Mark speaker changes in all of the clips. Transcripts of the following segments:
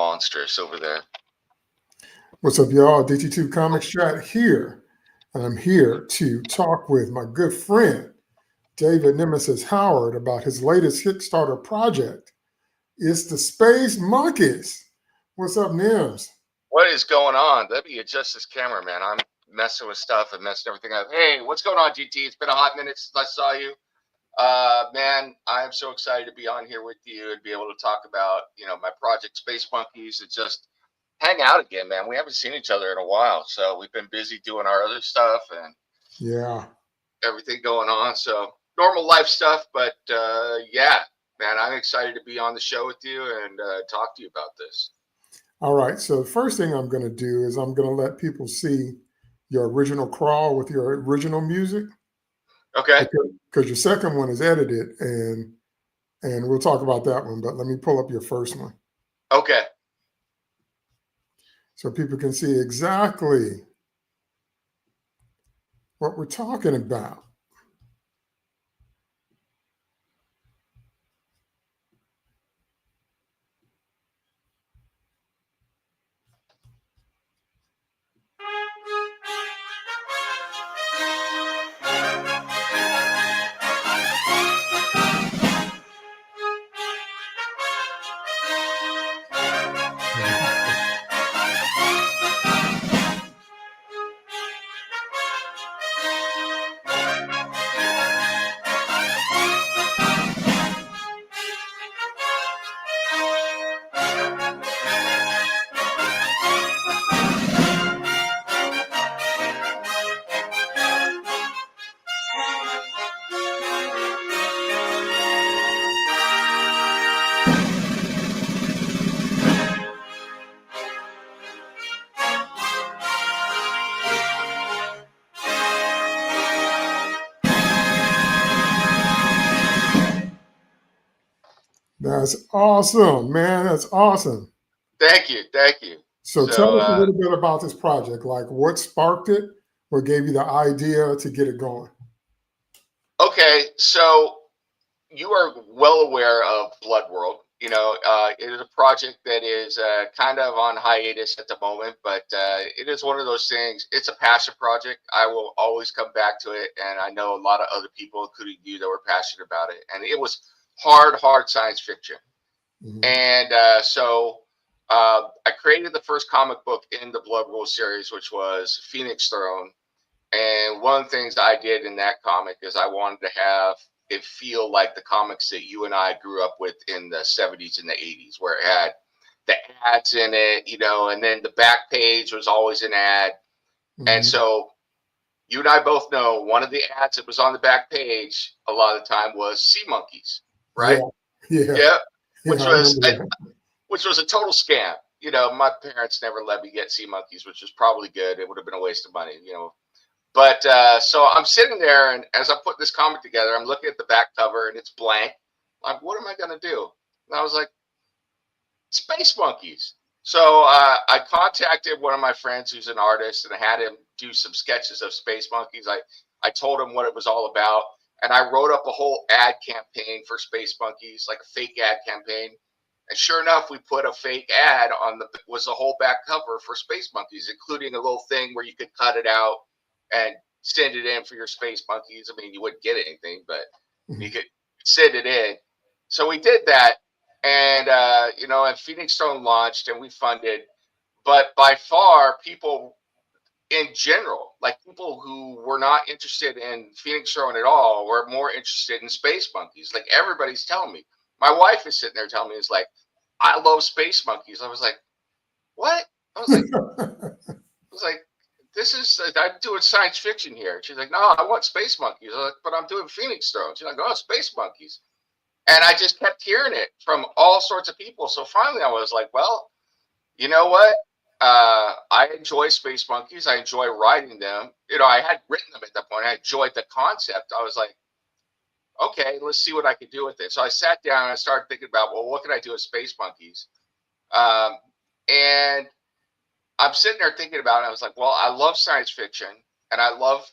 Speaker 1: monstrous over there.
Speaker 2: What's up, y'all? DT2 Comics Chat here. And I'm here to talk with my good friend, David Nemesis Howard, about his latest Kickstarter project. It's the Space Monkeys. What's up, Nems?
Speaker 1: What is going on? Let me adjust this camera, man. I'm messing with stuff and messing everything up. Hey, what's going on, GT? It's been a hot minute since I saw you. Man, I am so excited to be on here with you and be able to talk about, my project Space Monkeys and just hang out again, man. We haven't seen each other in a while, so we've been busy doing our other stuff and everything going on. So normal life stuff, but yeah, man, I'm excited to be on the show with you and talk to you about this.
Speaker 2: All right. So the first thing I'm going to do is I'm going to let people see your original crawl with your original music.
Speaker 1: Okay.
Speaker 2: Because your second one is edited, and we'll talk about that one. But let me pull up your first one.
Speaker 1: Okay.
Speaker 2: So people can see exactly what we're talking about. That's awesome, man. That's awesome.
Speaker 1: Thank you.
Speaker 2: So tell us a little bit about this project. Like, what sparked it? What gave you the idea to get it going?
Speaker 1: Okay, so you are well aware of Blood World. It is a project that is kind of on hiatus at the moment, but it is one of those things. It's a passion project. I will always come back to it, and I know a lot of other people, including you, that were passionate about it. And it was hard science fiction. Mm-hmm. And so I created the first comic book in the Blood World series, which was Phoenix Throne. And one of the things I did in that comic is I wanted to have it feel like the comics that you and I grew up with in the 70s and the 80s, where it had the ads in it, and then the back page was always an ad. Mm-hmm. And so you and I both know one of the ads that was on the back page a lot of the time was Sea Monkeys, right?
Speaker 2: Yeah.
Speaker 1: Which was a total scam. My parents never let me get Sea Monkeys, which was probably good. It would have been a waste of money, But so I'm sitting there, and as I'm putting this comic together, I'm looking at the back cover, and it's blank. I'm like, what am I going to do? And I was like, Space Monkeys. So I contacted one of my friends who's an artist, and I had him do some sketches of Space Monkeys. I told him what it was all about, and I wrote up a whole ad campaign for Space Monkeys, like a fake ad campaign. And sure enough, we put a fake ad was the whole back cover for Space Monkeys, including a little thing where you could cut it out and send it in for your Space Monkeys. I mean, you wouldn't get anything, but you could send it in. So we did that, and and Phoenix Throne launched, and we funded. But by far, people in general, like people who were not interested in Phoenix Throne at all, were more interested in Space Monkeys. Like everybody's telling me. My wife is sitting there telling me, it's like, I love Space Monkeys. I was like, what? I was like, this is, I'm doing science fiction here. She's like, no, I want Space Monkeys. I was like, but I'm doing Phoenix Throne. She's like, oh, Space Monkeys. And I just kept hearing it from all sorts of people. So finally I was like, well, you know what? I enjoy Space Monkeys. I enjoy writing them. I had written them at that point. I enjoyed the concept. I was like, okay, let's see what I could do with it. So I sat down and I started thinking about, well, what can I do with Space Monkeys? And I'm sitting there thinking about it. I was like, well, I love science fiction and I love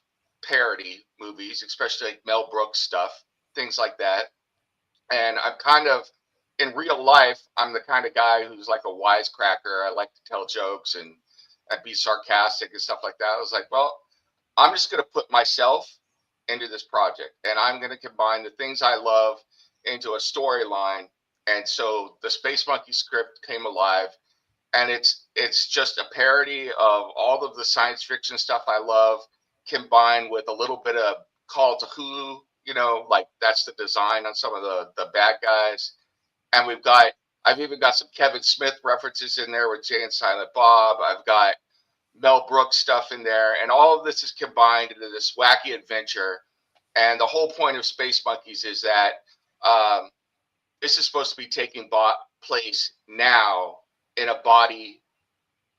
Speaker 1: parody movies, especially like Mel Brooks stuff, things like that. And I'm kind of in real life, I'm the kind of guy who's like a wisecracker. I like to tell jokes and be sarcastic and stuff like that. I was like, well, I'm just going to put myself into this project, and I'm going to combine the things I love into a storyline. And so the Space Monkey script came alive, and it's just a parody of all of the science fiction stuff I love, combined with a little bit of Call to Hulu. Like that's the design on some of the bad guys, and I've even got some Kevin Smith references in there with Jay and Silent Bob. I've got Mel Brooks stuff in there, and all of this is combined into this wacky adventure. And the whole point of Space Monkeys is that um, this is supposed to be taking place now in a body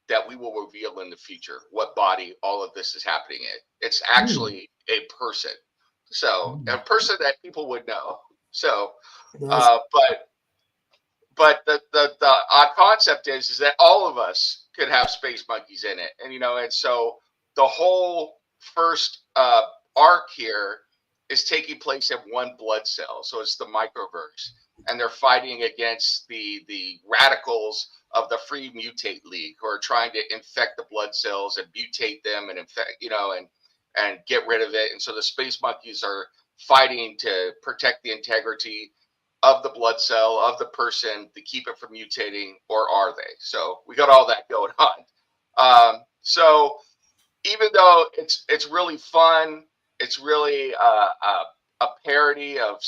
Speaker 1: that we will reveal in the future. What body all of this is happening in? It's
Speaker 2: Hmm.
Speaker 1: actually a person, so a person that people would know. So,
Speaker 2: That's
Speaker 1: uh, but the odd concept is that all of us could have space monkeys in it, and so the whole first arc here is taking place in one blood cell, so it's the microverse, and they're fighting against the radicals of the Free Mutate League, who are trying to infect the blood cells and mutate them and infect, and get rid of it. And so the space monkeys are fighting to protect the integrity of the blood cell of the person to keep it from mutating, or are they? So we got all that going on. So even though it's really fun, it's really a parody of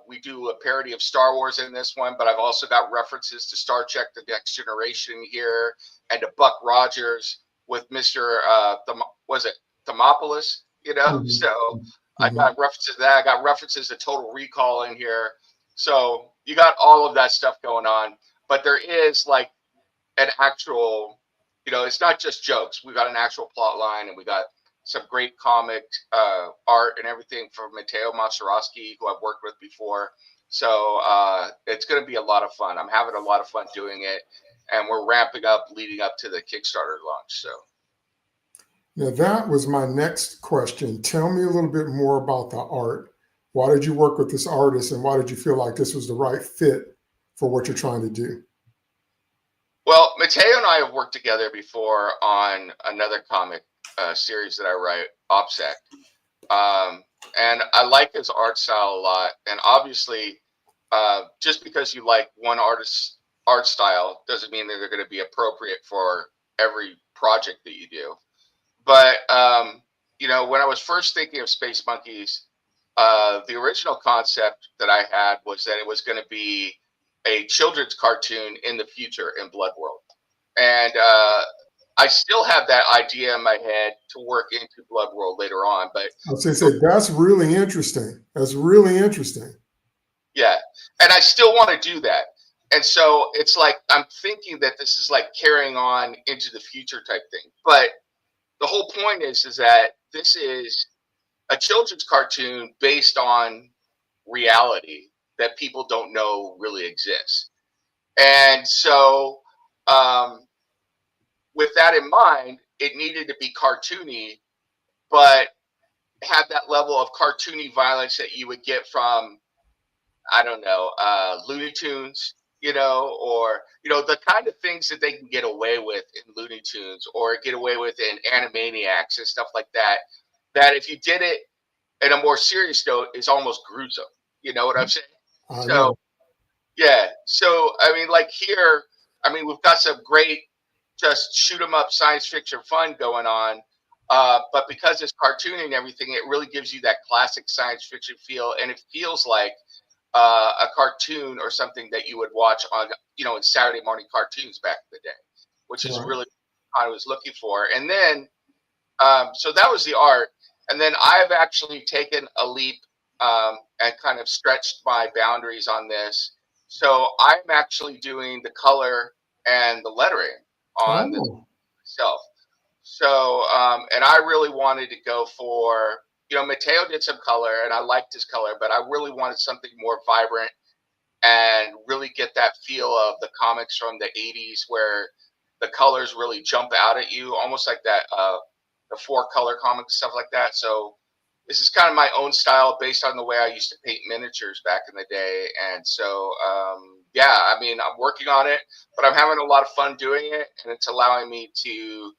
Speaker 1: we do a parody of Star Wars in this one, but I've also got references to Star Trek: The Next Generation here, and to Buck Rogers with Mister was it Thermopolis?
Speaker 2: mhm,
Speaker 1: So I
Speaker 2: mhm.
Speaker 1: got references to that. I got references to Total Recall in here. So you got all of that stuff going on, but there is like an actual, it's not just jokes. We got an actual plot line, and we got some great comic art and everything from Matteo Maserosky, who I've worked with before. So it's going to be a lot of fun. I'm having a lot of fun doing it, and we're ramping up leading up to the Kickstarter launch. So
Speaker 2: Now, that was my next question. Tell me a little bit more about the art. Why did you work with this artist, and why did you feel like this was the right fit for what you're trying to do?
Speaker 1: well, Matteo and I have worked together before on another comic series that I write, OPSEC. Um, and I like his art style a lot. And obviously, just because you like one artist's art style doesn't mean that they're going to be appropriate for every project that you do. But when I was first thinking of Space Monkeys, the original concept that I had was that it was going to be a children's cartoon in the future in Blood World, and I still have that idea in my head to work into Blood World later on. But
Speaker 2: I was going to say, that's really interesting. That's really interesting.
Speaker 1: yeah, and I still want to do that. And so it's like I'm thinking that this is like carrying on into the future type thing. But the whole point is that this is a children's cartoon based on reality that people don't know really exists. And so, um, with that in mind, it needed to be cartoony, but have that level of cartoony violence that you would get from, I don't know, Looney Tunes, or the kind of things that they can get away with in Looney Tunes or get away with in Animaniacs and stuff like that. That if you did it in a more serious note, is almost gruesome. You know what I'm saying?
Speaker 2: I
Speaker 1: So
Speaker 2: know.
Speaker 1: yeah. So I mean, like here, I mean, we've got some great just shoot 'em up science fiction fun going on. But because it's cartoony and everything, it really gives you that classic science fiction feel, and it feels like a cartoon or something that you would watch on, in Saturday morning cartoons back in the day, which is
Speaker 2: Right.
Speaker 1: really what I was looking for. And then, so that was the art. And then I've actually taken a leap and kind of stretched my boundaries on this. So I'm actually doing the color and the lettering on this
Speaker 2: Oh,
Speaker 1: myself. So, and I really wanted to go for, Mateo did some color and I liked his color, but I really wanted something more vibrant and really get that feel of the comics from the 80s where the colors really jump out at you, almost like that, the four color comics, stuff like that. So, this is kind of my own style based on the way I used to paint miniatures back in the day. And so, yeah, I mean, I'm working on it, but I'm having a lot of fun doing it, and it's allowing me to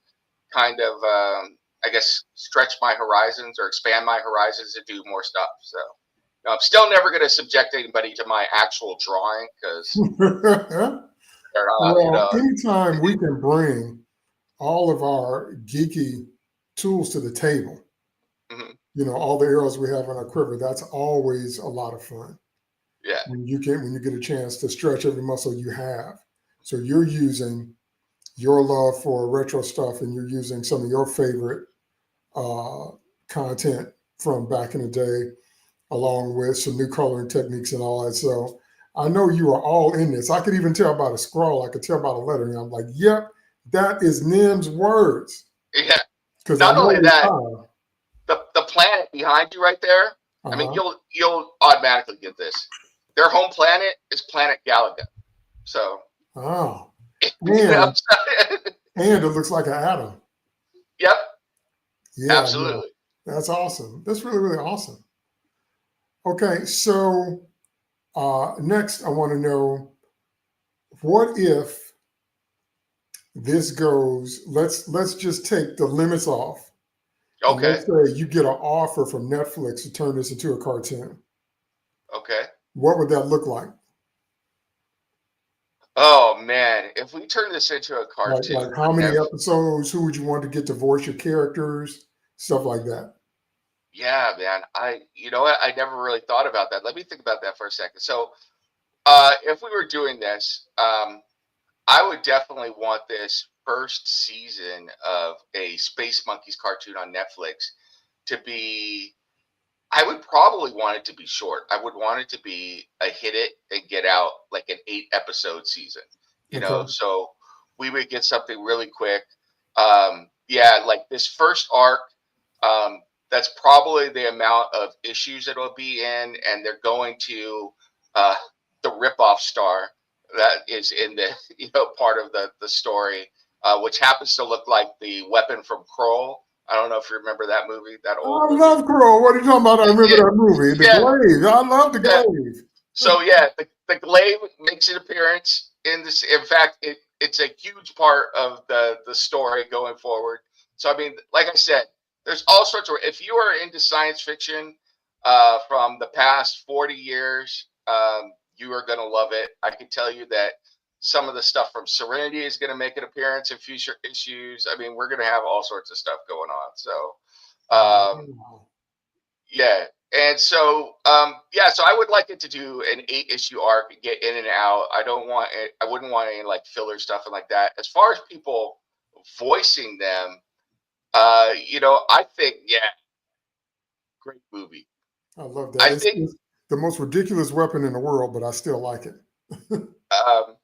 Speaker 1: kind of, I guess, stretch my horizons or expand my horizons to do more stuff. So, you know, I'm still never going to subject anybody to my actual drawing because they're not, you
Speaker 2: Well,
Speaker 1: know.
Speaker 2: anytime we can bring all of our geeky tools to the table,
Speaker 1: Mhm.
Speaker 2: all the arrows we have in our quiver, that's always a lot of fun.
Speaker 1: Yeah.
Speaker 2: When you get a chance to stretch every muscle you have. So you're using your love for retro stuff, and you're using some of your favorite content from back in the day, along with some new coloring techniques and all that. So I know you are all in this. I could even tell by the scroll. I could tell by the lettering. I'm like, yep, that is Nems words.
Speaker 1: Yeah.
Speaker 2: Because I
Speaker 1: Not
Speaker 2: know
Speaker 1: only
Speaker 2: it's
Speaker 1: that,
Speaker 2: time.
Speaker 1: the planet behind you right there. I mean,
Speaker 2: Uh-huh.
Speaker 1: you'll automatically get this. Their home planet is Planet Galaga. So,
Speaker 2: Oh.
Speaker 1: you know,
Speaker 2: And it looks like an atom.
Speaker 1: yep,
Speaker 2: Yeah, yeah.
Speaker 1: absolutely.
Speaker 2: That's awesome. That's really, really awesome. Okay, so next I want to know, what if this goes, let's just take the limits off, and
Speaker 1: Okay,
Speaker 2: let's say you get an offer from Netflix to turn this into a cartoon.
Speaker 1: okay.
Speaker 2: What would that look like?
Speaker 1: Oh man, if we turn this into a
Speaker 2: Like
Speaker 1: cartoon
Speaker 2: how
Speaker 1: for
Speaker 2: many
Speaker 1: Netflix,
Speaker 2: episodes? Who would you want to get to voice your characters? Stuff like that.
Speaker 1: yeah, man. You know what? I never really thought about that. Let me think about that for a second. So, if we were doing this, I would definitely want this first season of a Space Monkeys cartoon on Netflix to be. I would probably want it to be short. I would want it to be a hit it and get out, like an 8 episode season,
Speaker 2: Okay.
Speaker 1: so we would get something really quick. Yeah, like this first arc, that's probably the amount of issues it'll be in, and they're going to uh, the ripoff star that is in the part of the story, which happens to look like the weapon from Kroll. I don't know if you remember that movie, that old
Speaker 2: I
Speaker 1: movie.
Speaker 2: love Crow. What are you talking about? I remember
Speaker 1: Yeah,
Speaker 2: that movie, The
Speaker 1: yeah,
Speaker 2: Glaive. I love The
Speaker 1: yeah.
Speaker 2: Glaive.
Speaker 1: So yeah, the glaive makes an appearance in this. In fact, it's a huge part of the story going forward. So I mean, like I said, there's all sorts of. If you are into science fiction from the past 40 years, you are gonna love it. I can tell you that some of the stuff from Serenity is gonna make an appearance in future issues. I mean, we're gonna have all sorts of stuff going on. So.
Speaker 2: Wow.
Speaker 1: Yeah. And so, yeah, so I would like it to do an 8 issue arc and get in and out. I don't want it, I wouldn't want any like filler stuff and like that. As far as people voicing them, I think, yeah, great movie.
Speaker 2: I love that.
Speaker 1: I
Speaker 2: It's,
Speaker 1: think,
Speaker 2: it's the most ridiculous weapon in the world, but I still like it.
Speaker 1: um,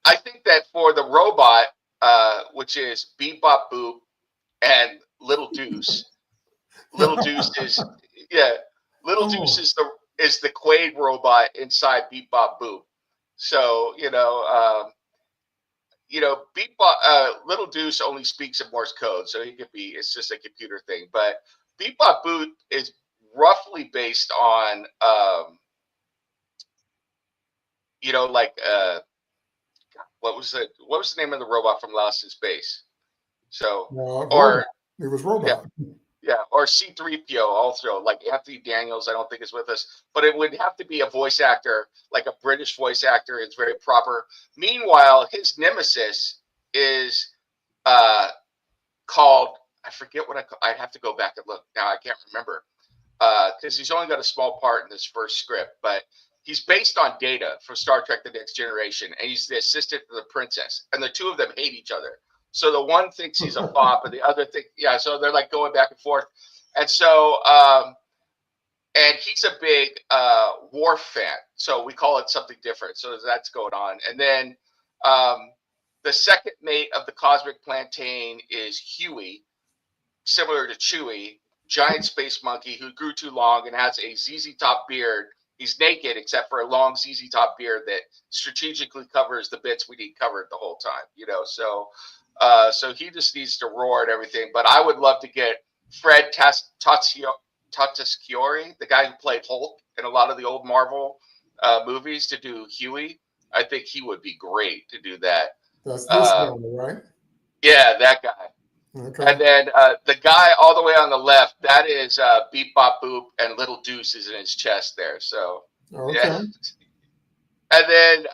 Speaker 1: I think that for the robot, which is Beep Bop Boop and Little Deuce is, yeah, Little Deuce
Speaker 2: Oh,
Speaker 1: is the Quaid robot inside Beep Bop Boop. So Beep Bop, Little Deuce only speaks in Morse code, so he could be. It's just a computer thing. But Beep Bop Boop is roughly based on, like what was the name of the robot from Lost in Space? So, or
Speaker 2: robot. It was
Speaker 1: yeah,
Speaker 2: robot.
Speaker 1: yeah, or C3PO also, like Anthony Daniels, I don't think is with us, but it would have to be a voice actor, like a British voice actor. It's very proper. Meanwhile, his nemesis is called, I forget what I'd have to go back and look now. I can't remember because he's only got a small part in this first script, but he's based on Data from Star Trek: The Next Generation, and he's the assistant to the princess, and the two of them hate each other. So the one thinks he's a fop, and the other think, yeah. So they're like going back and forth, and so and he's a big Worf fan, so we call it something different. So that's going on, and then the second mate of the Cosmic Plantain is Huey, similar to Chewie, giant space monkey who grew too long and has a ZZ Top beard. He's naked except for a long ZZ Top beard that strategically covers the bits we need covered the whole time. So he just needs to roar and everything. But I would love to get Fred Tatasciore, the guy who played Hulk in a lot of the old Marvel movies, to do Huey. I think he would be great to do that.
Speaker 2: That's this guy, right?
Speaker 1: Yeah, that guy.
Speaker 2: Okay.
Speaker 1: And then the guy all the way on the left, that is Beep Bop Boop, and Little Deuce is in his chest there. So,
Speaker 2: Okay.
Speaker 1: yeah. And then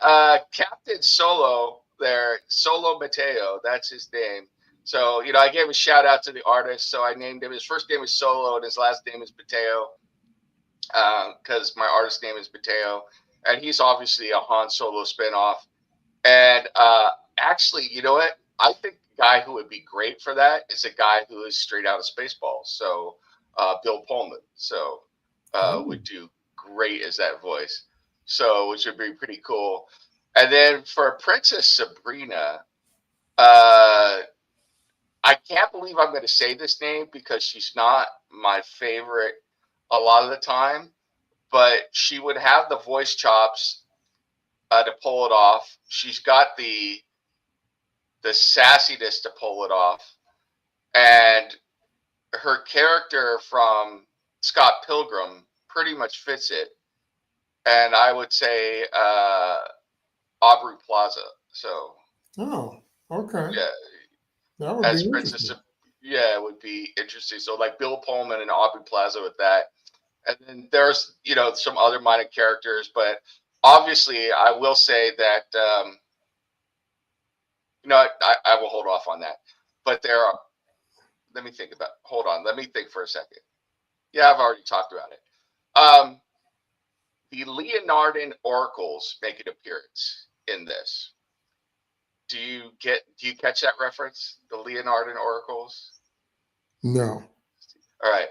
Speaker 1: Captain Solo there, Solo Mateo, that's his name. So, I gave a shout out to the artist. So I named him. His first name is Solo, and his last name is Mateo, because my artist name is Mateo. And he's obviously a Han Solo spinoff. And actually, you know what? I think the guy who would be great for that is a guy who is straight out of Spaceballs. So Bill Pullman. So would do great as that voice. So which would be pretty cool. And then for Princess Sabrina, I can't believe I'm going to say this name because she's not my favorite a lot of the time, but she would have the voice chops to pull it off. She's got the sassiness to pull it off, and her character from Scott Pilgrim pretty much fits it. And I would say Aubrey Plaza. So,
Speaker 2: okay.
Speaker 1: Yeah,
Speaker 2: that would
Speaker 1: as
Speaker 2: be
Speaker 1: Princess,
Speaker 2: interesting.
Speaker 1: yeah, it would be interesting. So like Bill Pullman and Aubrey Plaza with that, and then there's some other minor characters, but obviously I will say that I will hold off on that. But there are. Let me think about. Hold on. Let me think for a second. Yeah, I've already talked about it. The Leonardan oracles make an appearance in this. Do you catch that reference? The Leonardan oracles?
Speaker 2: No.
Speaker 1: All right.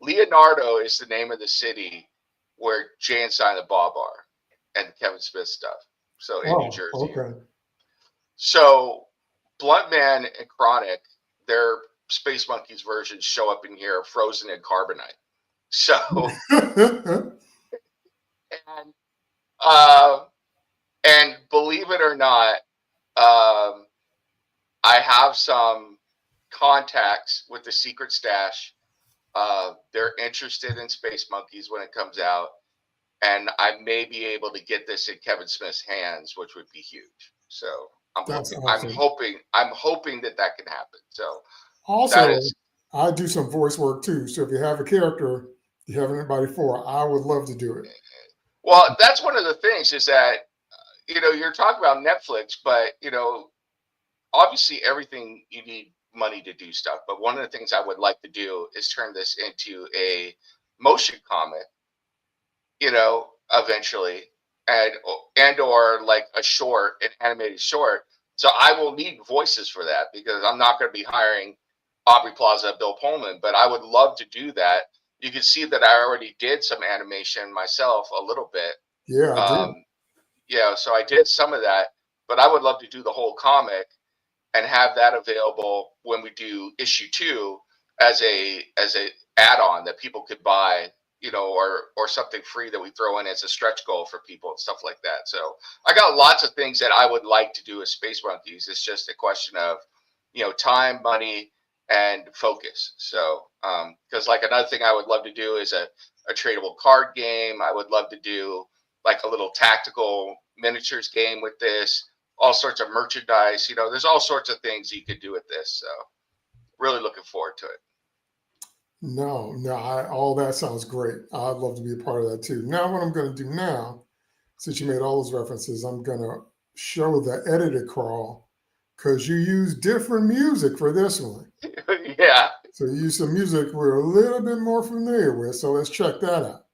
Speaker 1: Leonardo is the name of the city where Jay and Silent Bob are, and Kevin Smith stuff. So in New Jersey.
Speaker 2: Okay.
Speaker 1: So Bluntman and Chronic, their Space Monkeys versions show up in here frozen in carbonite. So and believe it or not, I have some contacts with the Secret Stash. They're interested in Space Monkeys when it comes out, and I may be able to get this in Kevin Smith's hands, which would be huge. So
Speaker 2: That's
Speaker 1: I'm
Speaker 2: awesome.
Speaker 1: hoping that can happen. So
Speaker 2: Also,
Speaker 1: that is.
Speaker 2: I do some voice work too. So if you have a character you have anybody for, I would love to do it.
Speaker 1: Well, that's one of the things is that you're talking about Netflix, but obviously everything you need money to do stuff. But one of the things I would like to do is turn this into a motion comic, eventually, and or like a short, an animated short. So I will need voices for that because I'm not going to be hiring Aubrey Plaza, Bill Pullman, but I would love to do that. You can see that I already did some animation myself a little bit.
Speaker 2: Yeah, I did.
Speaker 1: Yeah, so I did some of that, but I would love to do the whole comic and have that available when we do issue 2 as a add-on that people could buy, or something free that we throw in as a stretch goal for people and stuff like that. So I got lots of things that I would like to do as Space Monkeys. It's just a question of, time, money, and focus. So, because like another thing I would love to do is a tradable card game. I would love to do like a little tactical miniatures game with this, all sorts of merchandise. There's all sorts of things you could do with this. So really looking forward to it.
Speaker 2: No, all that sounds great. I'd love to be a part of that too. Now, what I'm going to do now, since you made all those references, I'm going to show the edited crawl because you use different music for this one.
Speaker 1: Yeah.
Speaker 2: So you use some music we're a little bit more familiar with. So let's check that out.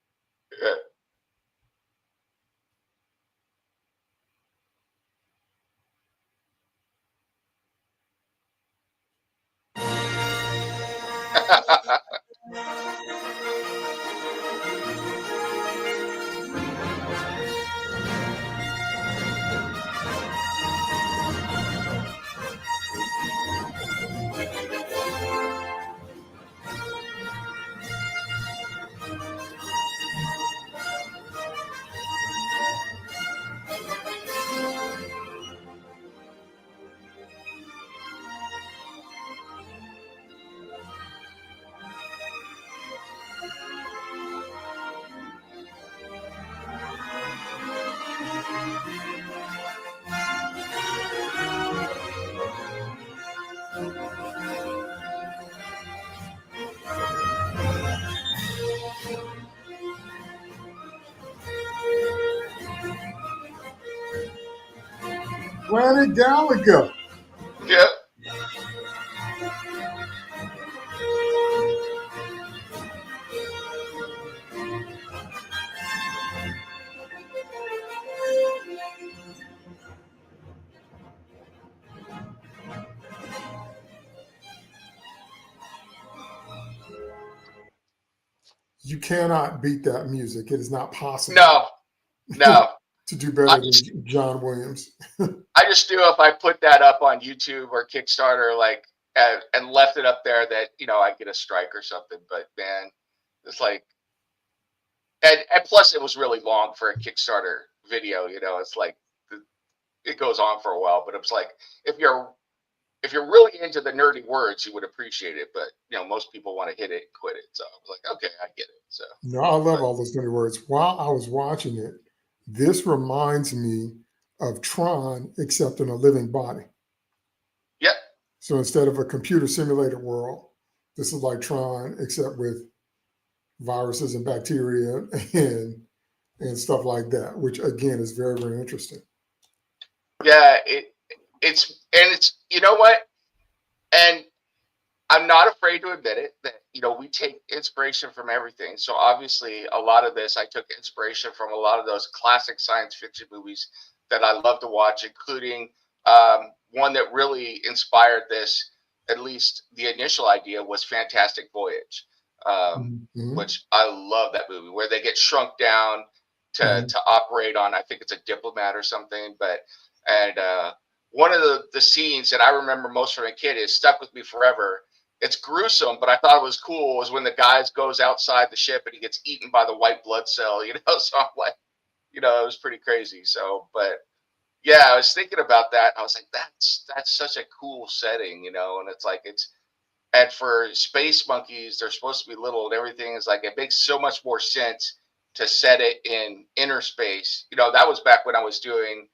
Speaker 2: Planet Galaga.
Speaker 1: Yep.
Speaker 2: You cannot beat that music. It is not possible
Speaker 1: No.
Speaker 2: to do better than John Williams.
Speaker 1: I just knew if I put that up on YouTube or Kickstarter, like, and left it up there, that I'd get a strike or something. But man, it's like, and plus it was really long for a Kickstarter video. It's like it goes on for a while. But it's like if you're really into the nerdy words, you would appreciate it. But most people want to hit it and quit it. So I was like, okay, I get it. So
Speaker 2: no, I love all those dirty words. While I was watching it, this reminds me of Tron, except in a living body.
Speaker 1: Yep.
Speaker 2: So instead of a computer simulated world, this is like Tron, except with viruses and bacteria and stuff like that, which again is very, very interesting.
Speaker 1: Yeah, it's you know what? And I'm not afraid to admit it that we take inspiration from everything. So obviously a lot of this I took inspiration from a lot of those classic science fiction movies that I love to watch, including one that really inspired this, at least the initial idea, was Fantastic Voyage, which I love that movie, where they get shrunk down to operate on, I think it's a diplomat or something. And one of the scenes that I remember most from a kid is stuck with me forever. It's gruesome, but I thought it was cool, was when the guy goes outside the ship and he gets eaten by the white blood cell, so I'm like, it was pretty crazy. So, but yeah, I was thinking about that. I was like, that's such a cool setting, and it's like, and for space monkeys, they're supposed to be little and everything. Is like, it makes so much more sense to set it in inner space. That was back when I was doing,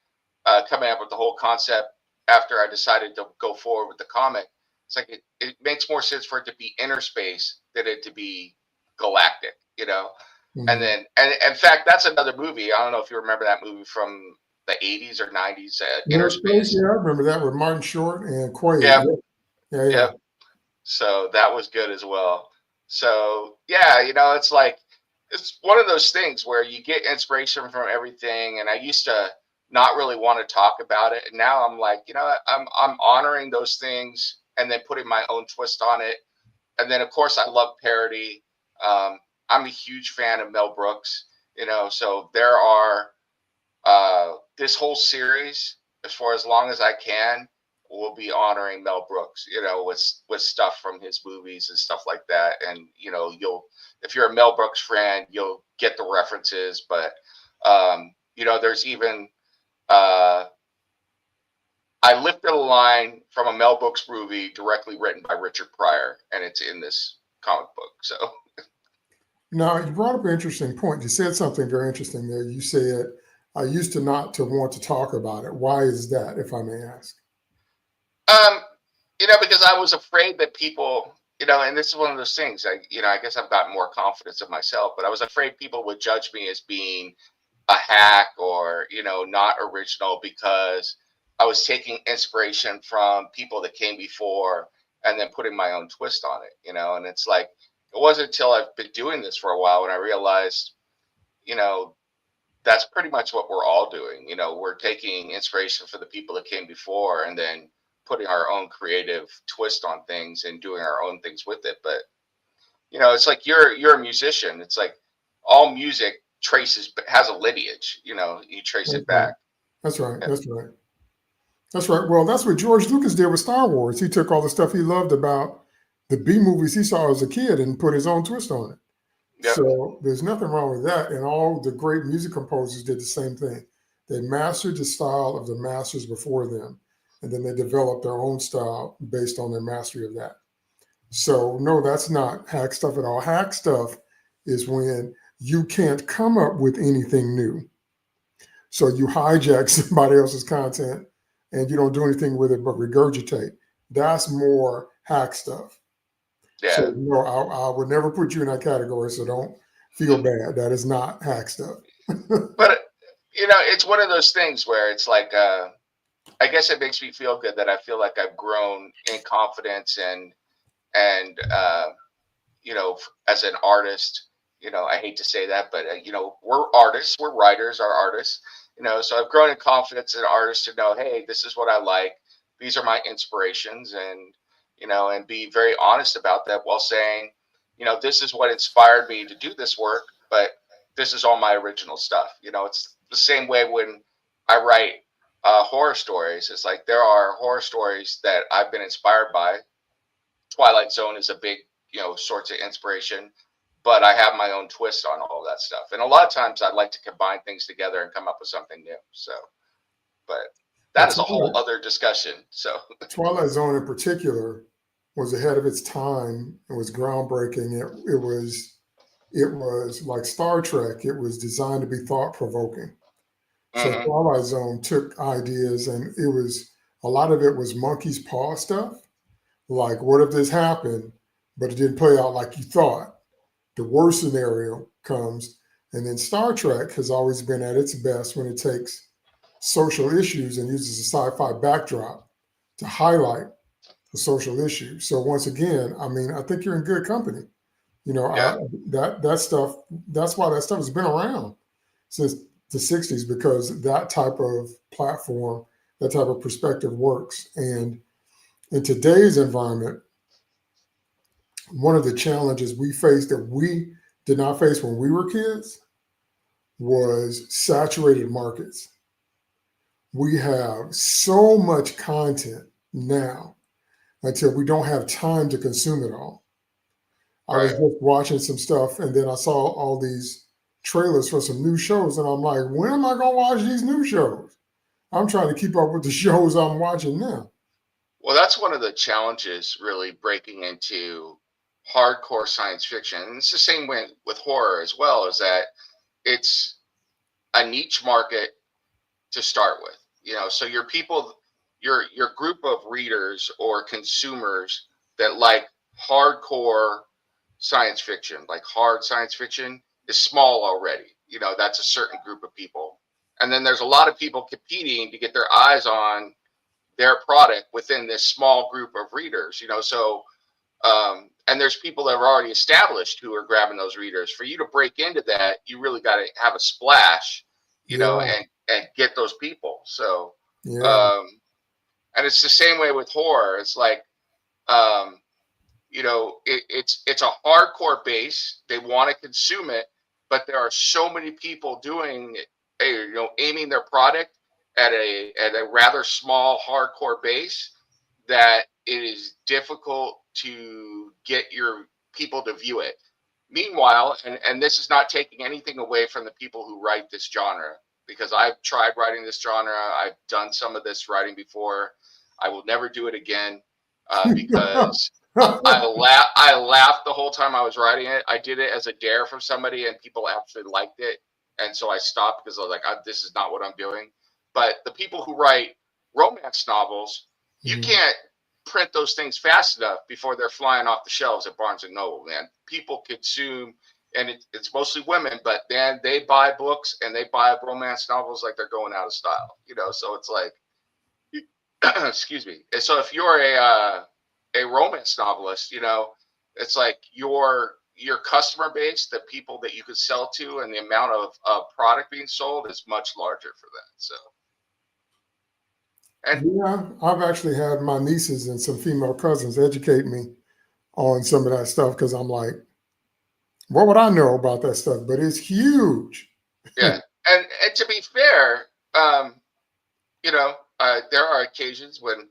Speaker 1: coming up with the whole concept after I decided to go forward with the comic. It's like, it makes more sense for it to be inner space than it to be galactic, And then, and in fact, that's another movie. I don't know if you remember that movie from the 80s or 90s, Inner Space.
Speaker 2: Yeah, I remember that with Martin Short and Quaid.
Speaker 1: Yeah.
Speaker 2: Yeah.
Speaker 1: So that was good as well. So yeah, it's like, it's one of those things where you get inspiration from everything. And I used to not really want to talk about it. And now I'm like, I'm honoring those things and then putting my own twist on it. And then of course I love parody. I'm a huge fan of Mel Brooks, so there are, this whole series, as long as I can, will be honoring Mel Brooks, with stuff from his movies and stuff like that. And, if you're a Mel Brooks fan, you'll get the references, but, there's even, I lifted a line from a Mel Brooks movie directly written by Richard Pryor, and it's in this comic book. So
Speaker 2: now you brought up an interesting point. You said something very interesting there. You said, I used to not to want to talk about it. Why is that, if I may ask?
Speaker 1: Because I was afraid that people, and this is one of those things, I guess I've gotten more confidence in myself, but I was afraid people would judge me as being a hack or, not original, because I was taking inspiration from people that came before and then putting my own twist on it, and it's like, it wasn't until I've been doing this for a while when I realized, that's pretty much what we're all doing. We're taking inspiration for the people that came before and then putting our own creative twist on things and doing our own things with it. But, it's like you're a musician. It's like all music has a lineage, you trace it back.
Speaker 2: That's right. Yeah. That's right. Well, that's what George Lucas did with Star Wars. He took all the stuff he loved about the B movies he saw as a kid and put his own twist on it. Yep. So there's nothing wrong with that. And all the great music composers did the same thing. They mastered the style of the masters before them, and then they developed their own style based on their mastery of that. So no, that's not hack stuff at all. Hack stuff is when you can't come up with anything new. So you hijack somebody else's content and you don't do anything with it but regurgitate. That's more hack stuff.
Speaker 1: Yeah.
Speaker 2: So no, I would never put you in that category. So don't feel bad. That is not hack stuff.
Speaker 1: But it's one of those things where it's like, I guess it makes me feel good that I feel like I've grown in confidence and you know, as an artist, you know, I hate to say that, but you know, we're artists, we're writers, are artists, you know, so I've grown in confidence as an artist to know, hey, this is what I like. These are my inspirations, and, you know, and be very honest about that while saying, you know, this is what inspired me to do this work, but this is all my original stuff. You know, it's the same way when I write horror stories. It's like there are horror stories that I've been inspired by. Twilight Zone is a big, you know, sorts of inspiration, but I have my own twist on all that stuff. And a lot of times I like to combine things together and come up with something new. So, but
Speaker 2: Well,
Speaker 1: that is a whole other discussion. So,
Speaker 2: Twilight Zone in particular was ahead of its time. It was groundbreaking. It was like Star Trek. It was designed to be thought provoking. So
Speaker 1: mhm.
Speaker 2: Twilight Zone took ideas, and it was a lot of it was monkey's paw stuff. Like, what if this happened, but it didn't play out like you thought? The worst scenario comes, and then Star Trek has always been at its best when it takes social issues and uses a sci-fi backdrop to highlight the social issue. So once again, I mean, I think you're in good company. You know,
Speaker 1: Yeah.
Speaker 2: that stuff. That's why that stuff has been around since the '60s, because that type of platform, that type of perspective works. And in today's environment, one of the challenges we faced that we did not face when we were kids was saturated markets. We have so much content now until we don't have time to consume it all. I was
Speaker 1: Right.
Speaker 2: just watching some stuff, and then I saw all these trailers for some new shows, and I'm like, when am I going to watch these new shows? I'm trying to keep up with the shows I'm watching now.
Speaker 1: Well, that's one of the challenges really breaking into hardcore science fiction. And it's the same way with horror as well, is that it's a niche market to start with. You know, so your people, your group of readers or consumers that like hardcore science fiction, like hard science fiction, is small already. You know, that's a certain group of people. And then there's a lot of people competing to get their eyes on their product within this small group of readers, you know. So and there's people that are already established who are grabbing those readers. For you to break into that, you really got to have a splash, you know,
Speaker 2: Yeah,
Speaker 1: and get those people. So
Speaker 2: yeah,
Speaker 1: um and it's the same way with horror. It's like um you know, it's a hardcore base. They want to consume it, but there are so many people doing you know, aiming their product at a rather small hardcore base, that it is difficult to get your people to view it. Meanwhile, and this is not taking anything away from the people who write this genre, because I've tried writing this genre. I've done some of this writing before. I will never do it again because I laughed the whole time I was writing it. I did it as a dare from somebody, and people actually liked it, and so I stopped because I was like, "This is not what I'm doing." But the people who write romance novels, you
Speaker 2: Mhm.
Speaker 1: can't print those things fast enough before they're flying off the shelves at Barnes and Noble. Man, people consume, and it's mostly women, but then they buy books and they buy romance novels like they're going out of style. You know, so it's like, excuse me. And so if you're a romance novelist, you know, it's like your customer base, the people that you could sell to, and the amount of product being sold is much larger for that. So, and
Speaker 2: Yeah, I've actually had my nieces and some female cousins educate me on some of that stuff, because I'm like, what would I know about that stuff? But it's huge.
Speaker 1: yeah, and to be fair, um, you know, there are occasions when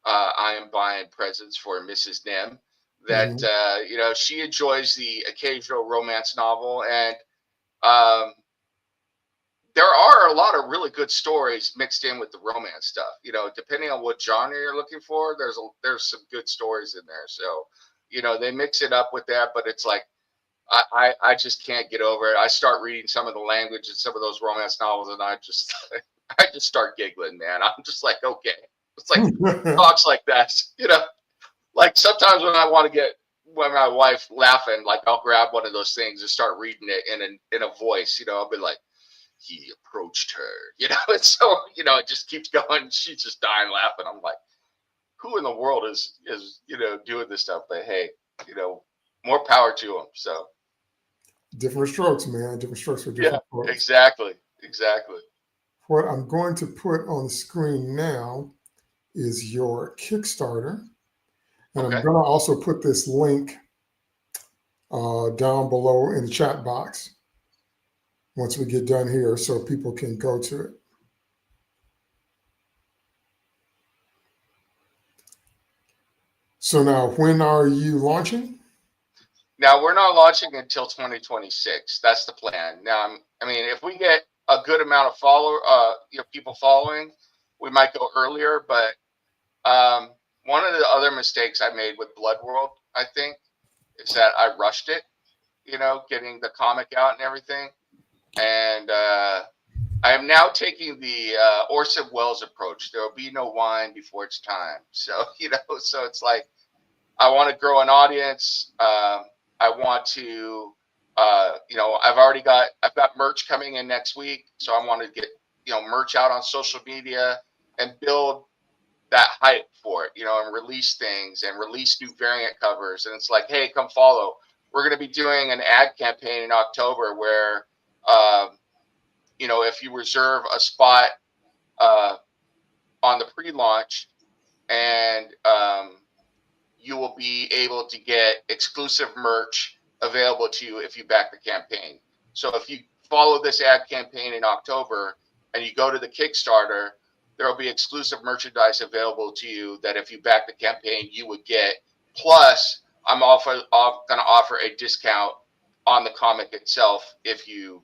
Speaker 1: I am buying presents for Mrs. Nem that
Speaker 2: Mhm.
Speaker 1: you know, she enjoys the occasional romance novel, and um, there are a lot of really good stories mixed in with the romance stuff. You know, depending on what genre you're looking for, there's some good stories in there. So, you know, they mix it up with that, but it's like I just can't get over it. I start reading some of the language in some of those romance novels, and I just I just start giggling, man. I'm just like, okay, it's like talks like that, you know. Like sometimes when I want to get when my wife laughing, like I'll grab one of those things and start reading it in a voice, you know. I'll be like, he approached her, and so, it just keeps going. She's just dying laughing. I'm like, who in the world is, doing this stuff? But hey, more power to them. So
Speaker 2: Different strokes, man. Different strokes for
Speaker 1: yeah,
Speaker 2: different folks.
Speaker 1: exactly.
Speaker 2: What I'm going to put on the screen now is your Kickstarter. And I'm
Speaker 1: Okay.
Speaker 2: going to also put this link down below in the chat box once we get done here so people can go to it. So now, when are you launching?
Speaker 1: Now we're not launching until 2026. That's the plan. Now, if we get a good amount of people following, we might go earlier. But one of the other mistakes I made with Blood World, I think, is that I rushed it. Getting the comic out and everything, and I am now taking the Orson Welles approach. There will be no wine before it's time. So so it's like, I want to grow an audience. I want to, I've got merch coming in next week. So I want to get, merch out on social media and build that hype for it, and release things and release new variant covers. And it's like, hey, come follow. We're going to be doing an ad campaign in October where, if you reserve a spot on the pre-launch, and you will be able to get exclusive merch available to you if you back the campaign. So if you follow this ad campaign in October and you go to the Kickstarter, there will be exclusive merchandise available to you that if you back the campaign, you would get. Plus, I'm going to offer a discount on the comic itself if you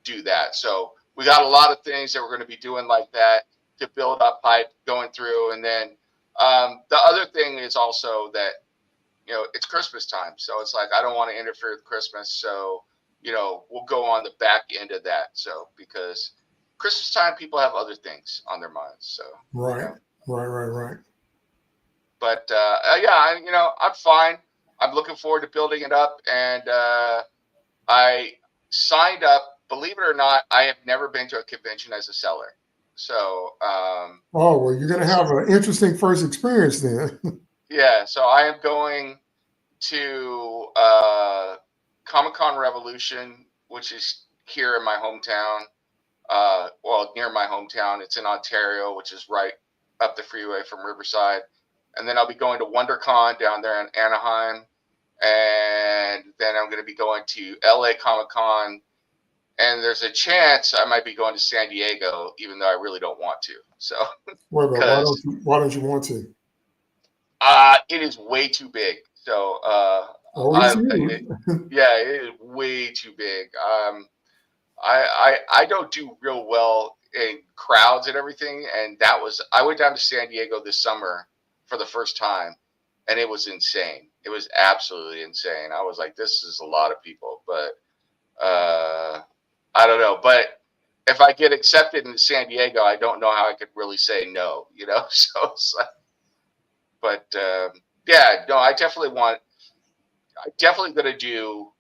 Speaker 1: do that. So we got a lot of things that we're going to be doing like that to build up hype going through. And then the other thing is also that, it's Christmas time. So it's like, I don't want to interfere with Christmas. So, we'll go on the back end of that. So, because Christmas time, people have other things on their minds. So,
Speaker 2: Right.
Speaker 1: But yeah, I'm fine. I'm looking forward to building it up. And I signed up. Believe it or not, I have never been to a convention as a seller. So,
Speaker 2: oh, well, you're going to have an interesting first experience then.
Speaker 1: Yeah. So I am going to Comic-Con Revolution, which is here in my hometown. Near my hometown. It's in Ontario, which is right up the freeway from Riverside. And then I'll be going to WonderCon down there in Anaheim. And then I'm going to be going to LA Comic-Con. And there's a chance I might be going to San Diego, even though I really don't want to. So,
Speaker 2: why don't you want to?
Speaker 1: it is way too big. So,
Speaker 2: it
Speaker 1: is way too big. I don't do real well in crowds and everything. And I went down to San Diego this summer for the first time, and it was insane. It was absolutely insane. I was like, this is a lot of people, but I don't know. But if I get accepted in San Diego, I don't know how I could really say no, So it's like, but yeah, no, I'm definitely going to do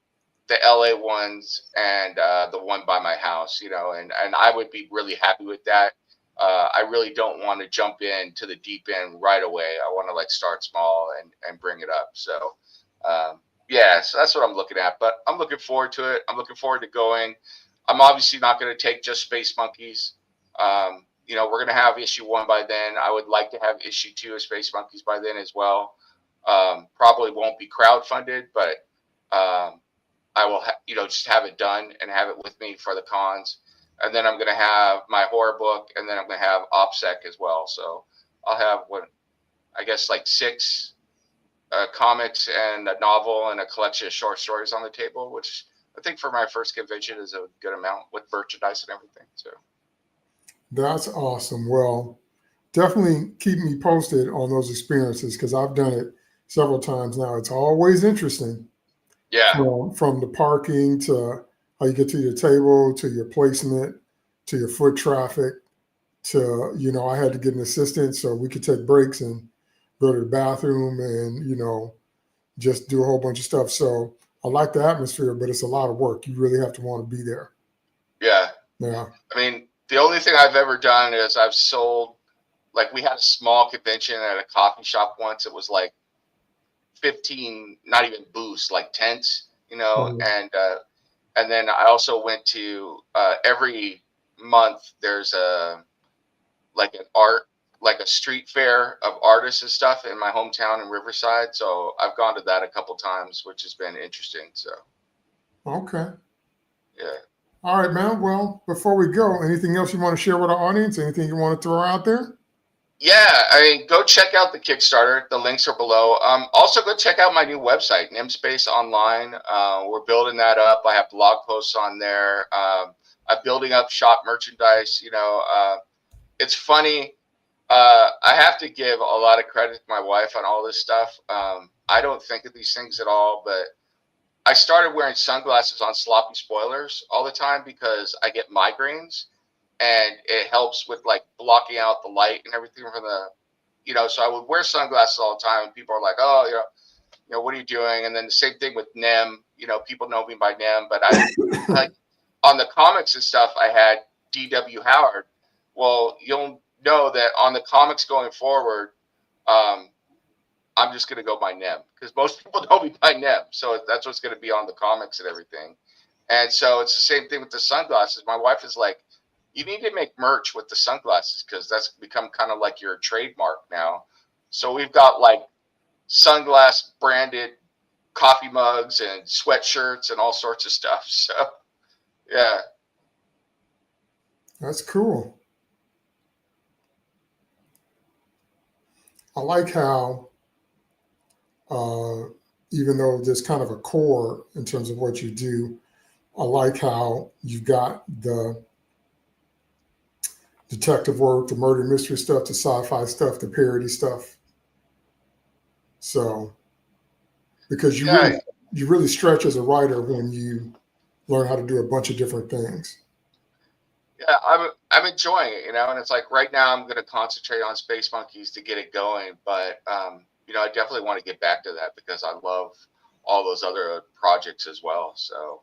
Speaker 1: the LA ones and the one by my house, and I would be really happy with that. I really don't want to jump into the deep end right away. I want to start small and bring it up. So yeah, so that's what I'm looking at, but I'm looking forward to it. I'm looking forward to going. I'm obviously not going to take just Space Monkeys. We're going to have issue 1 by then. I would like to have issue 2 of Space Monkeys by then as well. Probably won't be crowdfunded, but I will, just have it done and have it with me for the cons. And then I'm going to have my horror book, and then I'm going to have OPSEC as well. So I'll have 6 comics and a novel and a collection of short stories on the table, which I think for my first convention is a good amount with merchandise and everything. So
Speaker 2: that's awesome. Well, definitely keep me posted on those experiences because I've done it several times now. It's always interesting.
Speaker 1: Yeah.
Speaker 2: From the parking to how you get to your table, to your placement, to your foot traffic, to, I had to get an assistant so we could take breaks and go to the bathroom and, just do a whole bunch of stuff. So I like the atmosphere, but it's a lot of work. You really have to want to be there.
Speaker 1: Yeah.
Speaker 2: Yeah.
Speaker 1: I mean, the only thing I've ever done is I've sold, like we had a small convention at a coffee shop once. It was like 15, not even booths, like tents,
Speaker 2: Mhm.
Speaker 1: and then I also went to every month there's like an art like a street fair of artists and stuff in my hometown in Riverside. So I've gone to that a couple times, which has been interesting. So
Speaker 2: Okay.
Speaker 1: yeah.
Speaker 2: All right, man. Well, before we go, anything else you want to share with our audience? Anything you want to throw out there?
Speaker 1: Yeah, I mean, go check out the Kickstarter. The links are below. Also, go check out my new website, Nems Online. We're building that up. I have blog posts on there. I'm building up shop merchandise. It's funny. I have to give a lot of credit to my wife on all this stuff. I don't think of these things at all, but I started wearing sunglasses on sloppy spoilers all the time because I get migraines, and it helps with like blocking out the light and everything from so I would wear sunglasses all the time, and people are like, oh, what are you doing? And then the same thing with Nem, people know me by Nem, but I like on the comics and stuff, I had D.W. Howard. Well, you'll know that on the comics going forward, um, I'm just going to go by Nem because most people know me by Nem. So that's what's going to be on the comics and everything. And so it's the same thing with the sunglasses. My wife is like, you need to make merch with the sunglasses because that's become kind of like your trademark now. So we've got like sunglass branded coffee mugs and sweatshirts and all sorts of stuff. So yeah.
Speaker 2: That's cool. I like how, uh, even though there's kind of a core in terms of what you do, I like how you've got the detective work, the murder mystery stuff, the sci-fi stuff, the parody stuff. So, because
Speaker 1: Yeah.
Speaker 2: you really stretch as a writer when you learn how to do a bunch of different things.
Speaker 1: Yeah, I'm enjoying it, and it's like right now I'm going to concentrate on Space Monkeys to get it going, but I definitely want to get back to that because I love all those other projects as well. So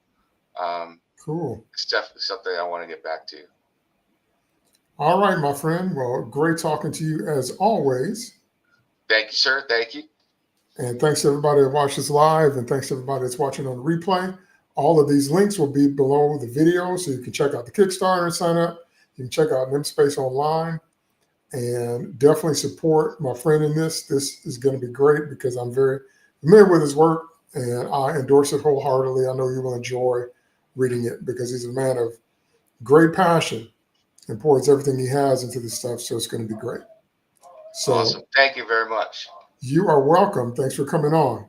Speaker 2: Cool.
Speaker 1: it's definitely something I want to get back to.
Speaker 2: All right, my friend. Well, great talking to you as always.
Speaker 1: Thank you, sir. Thank you.
Speaker 2: And thanks to everybody that watched this live, and thanks to everybody that's watching on the replay. All of these links will be below the video, so you can check out the Kickstarter and sign up. You can check out Nemesis Online, and definitely support my friend in this. This is going to be great because I'm very familiar with his work, and I endorse it wholeheartedly. I know you will enjoy reading it because he's a man of great passion and pours everything he has into this stuff, so it's going to be great. So
Speaker 1: Awesome. Thank you very much.
Speaker 2: you are welcome. Thanks for coming on.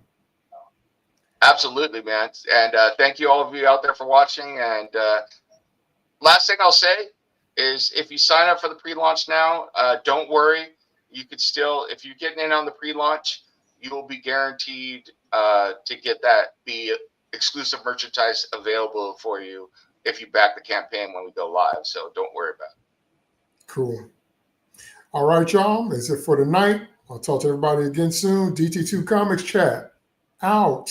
Speaker 1: Absolutely, man. And thank you all of you out there for watching. And last thing I'll say is if you sign up for the pre-launch now, don't worry. You could still, if you're getting in on the pre-launch, you will be guaranteed to get that be exclusive merchandise available for you if you back the campaign when we go live. So don't worry about it.
Speaker 2: Cool. All right, y'all. That's it for tonight. I'll talk to everybody again soon. DT2 Comics Chat out.